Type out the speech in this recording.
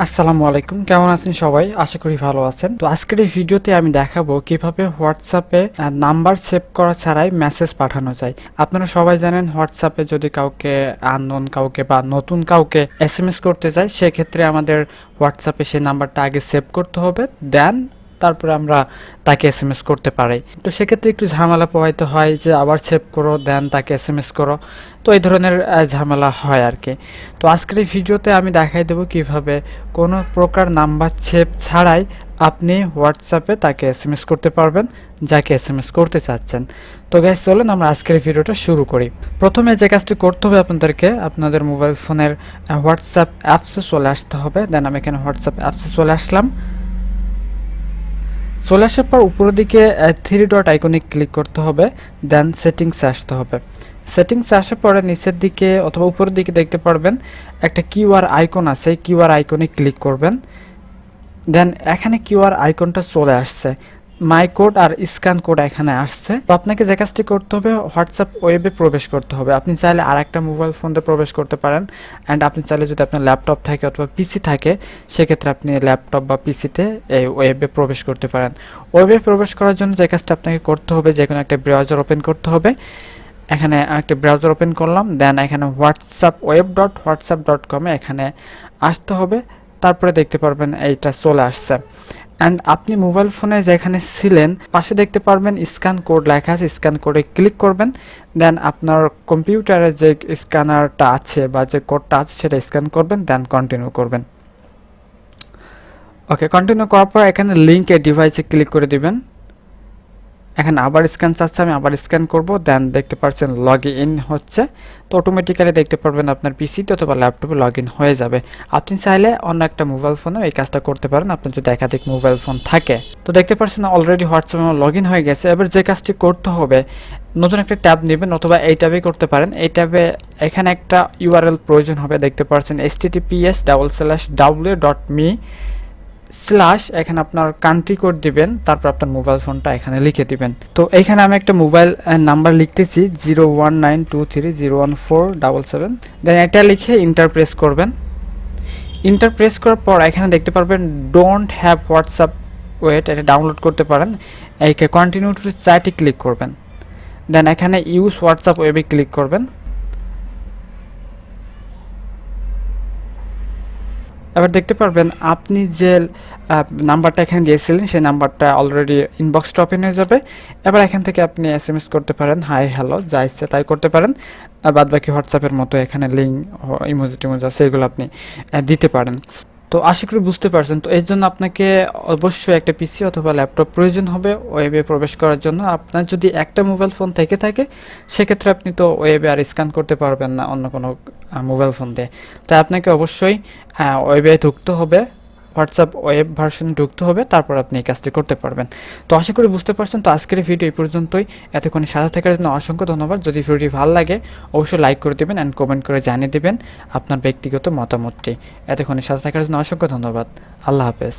আসসালামু আলাইকুম, কেমন আছেন সবাই? আশা করি ভালো আছেন। তো আজকের এই ভিডিওতে আমি দেখাবো কিভাবে হোয়াটসঅ্যাপে নাম্বার সেভ করা ছাড়াই মেসেজ পাঠানো যায়। আপনারা সবাই জানেন হোয়াটসঅ্যাপে যদি কাউকে আননোন কাউকে বা নতুন কাউকে এসএমএস করতে যায়, সেক্ষেত্রে আমাদের হোয়াটসঅ্যাপে সেই নাম্বারটা আগে সেভ করতে হবে, দেন তারপরে আমরা তাকে এসএমএস করতে পারি। তো সেক্ষেত্রে একটু ঝামেলা পোহাইতে হয় যে আবার সেভ করো দেন তাকে এসএমএস করো, তো এই ধরনের ঝামেলা হয় আর কি। তো আজকের এই ভিডিওতে আমি দেখাই দেবো কিভাবে কোনো প্রকার নাম্বার সেভ ছাড়াই আপনি হোয়াটসঅ্যাপে তাকে এসএমএস করতে পারবেন যাকে এসএমএস করতে চাচ্ছেন। তো গাইস, চলুন আমরা আজকের ভিডিওটা শুরু করি। প্রথমে যে কাজটি করতে হবে আপনাদেরকে, আপনাদের মোবাইল ফোনের হোয়াটসঅ্যাপ অ্যাপসে চলে আসতে হবে। দেন আমি এখানে হোয়াটসঅ্যাপ অ্যাপসে চলে আসলাম। চলে আসার পর উপরের দিকে থ্রি ডট আইকনে ক্লিক করতে হবে, দেন সেটিংসে আসতে হবে। সেটিংসে আসার পরে নিচের দিকে অথবা উপরের দিকে দেখতে পারবেন একটা কিউআর আইকন আছে, কিউআর আইকনে ক্লিক করবেন। দেন এখানে কিউআর আইকনটা চলে আসছে, মাই কোড আর স্ক্যান কোড এখানে আসছে। তো আপনাকে যে কাজটি করতে হবে, হোয়াটসঅ্যাপ ওয়েবে প্রবেশ করতে হবে। আপনি চাইলে আর একটা মোবাইল ফোনে প্রবেশ করতে পারেন, অ্যান্ড আপনি চাইলে যদি আপনার ল্যাপটপ থাকে অথবা পিসি থাকে, সেক্ষেত্রে আপনি ল্যাপটপ বা পিসিতে এই ওয়েবে প্রবেশ করতে পারেন। ওয়েবে প্রবেশ করার জন্য যে কাজটা আপনাকে করতে হবে, যে কোনো একটা ব্রাউজার ওপেন করতে হবে। এখানে একটা ব্রাউজার ওপেন করলাম, দেন এখানে whatsapp.whatsapp.com এখানে আসতে হবে। তারপরে দেখতে পারবেন এইটা চলে আসছে। অ্যান্ড আপনি মোবাইল ফোনে যেখানে ছিলেন পাশে দেখতে পারবেন স্ক্যান কোড লেখা আছে, স্ক্যান কোডে ক্লিক করবেন। দেন আপনার কম্পিউটারে যে স্ক্যানারটা আছে বা যে কোডটা আছে সেটা স্ক্যান করবেন, দেন কন্টিনিউ করবেন। ওকে, কন্টিনিউ করার পর এখানে লিঙ্কে ডিভাইসে ক্লিক করে দিবেন। এখানে আবার স্ক্যান চাচ্ছে, আমি আবার স্ক্যান করব। দেন দেখতে পাচ্ছেন লগ ইন হচ্ছে। তো অটোমেটিক্যালি দেখতে পারবেন আপনার পিসিতে অথবা ল্যাপটপে লগ ইন হয়ে যাবে। আপনি চাইলে অন্য একটা মোবাইল ফোনে এই কাজটা করতে পারেন, আপনার যদি একাধিক মোবাইল ফোন থাকে। তো দেখতে পাচ্ছেন অলরেডি হোয়াটসঅ্যাপে আমার লগ ইন হয়ে গেছে। এবার যে কাজটি করতে হবে, নতুন একটা ট্যাব নেবেন অথবা এই ট্যাবেই করতে পারেন। এই ট্যাবে এখানে একটা ইউআরএল প্রয়োজন হবে, দেখতে পাচ্ছেন https://w.me/ এখানে আপনার কান্ট্রি কোড দিবেন, তারপর আপনার মোবাইল ফোনটা এখানে লিখে দিবেন। তো এখানে আমি একটা মোবাইল নাম্বার লিখতেছি 0192301477। দেন এটা লিখে ইন্টার প্রেস করবেন। ইন্টার প্রেস করার পর এখানে দেখতে পারবেন ডোন্ট হ্যাভ হোয়াটসঅ্যাপ ওয়েট, এটা ডাউনলোড করতে পারেন। এইকে কন্টিনিউ টু চ্যাটে ক্লিক করবেন। দেন এখানে ইউজ হোয়াটসঅ্যাপ ওয়েবে ক্লিক করবেন। এবার দেখতে পারবেন আপনি যে নাম্বারটা এখানে দিয়েছিলেন সেই নাম্বারটা অলরেডি ইনবক্সটা ওপেন হয়ে যাবে। এবার এখান থেকে আপনি এসএমএস করতে পারেন, হাই হ্যালো যা ইচ্ছে তাই করতে পারেন। বাদ বাকি হোয়াটসঅ্যাপের মতো এখানে লিঙ্ক ইমোজি টিমোজি আছে, এগুলো আপনি দিতে পারেন। তো আশা করি বুঝতে পারছেন। তো এর জন্য আপনাকে অবশ্যই একটা পিসি অথবা ল্যাপটপ প্রয়োজন হবে ওয়েবে প্রবেশ করার জন্য। আপনার যদি একটা মোবাইল ফোন থেকে থাকে, সেক্ষেত্রে আপনি তো ওয়েবে আর স্ক্যান করতে পারবেন না অন্য কোনো মোবাইল ফোন দিয়ে। তাই আপনাকে অবশ্যই ওয়েবে ঢুকতে হবে, হোয়াটসঅ্যাপ ওয়েব ভার্সনে ঢুকতে হবে, তারপর আপনি এই কাজটি করতে পারবেন। তো আশা করি বুঝতে পারছেন। তো আজকের ভিডিও এই পর্যন্তই। এতক্ষণ সাথে থাকার জন্য অসংখ্য ধন্যবাদ। যদি ভিডিওটি ভালো লাগে অবশ্যই লাইক করে দেবেন অ্যান্ড কমেন্ট করে জানিয়ে দেবেন আপনার ব্যক্তিগত মতামতটি। এতক্ষণ সাথে থাকার জন্য অসংখ্য ধন্যবাদ। আল্লাহ হাফেজ।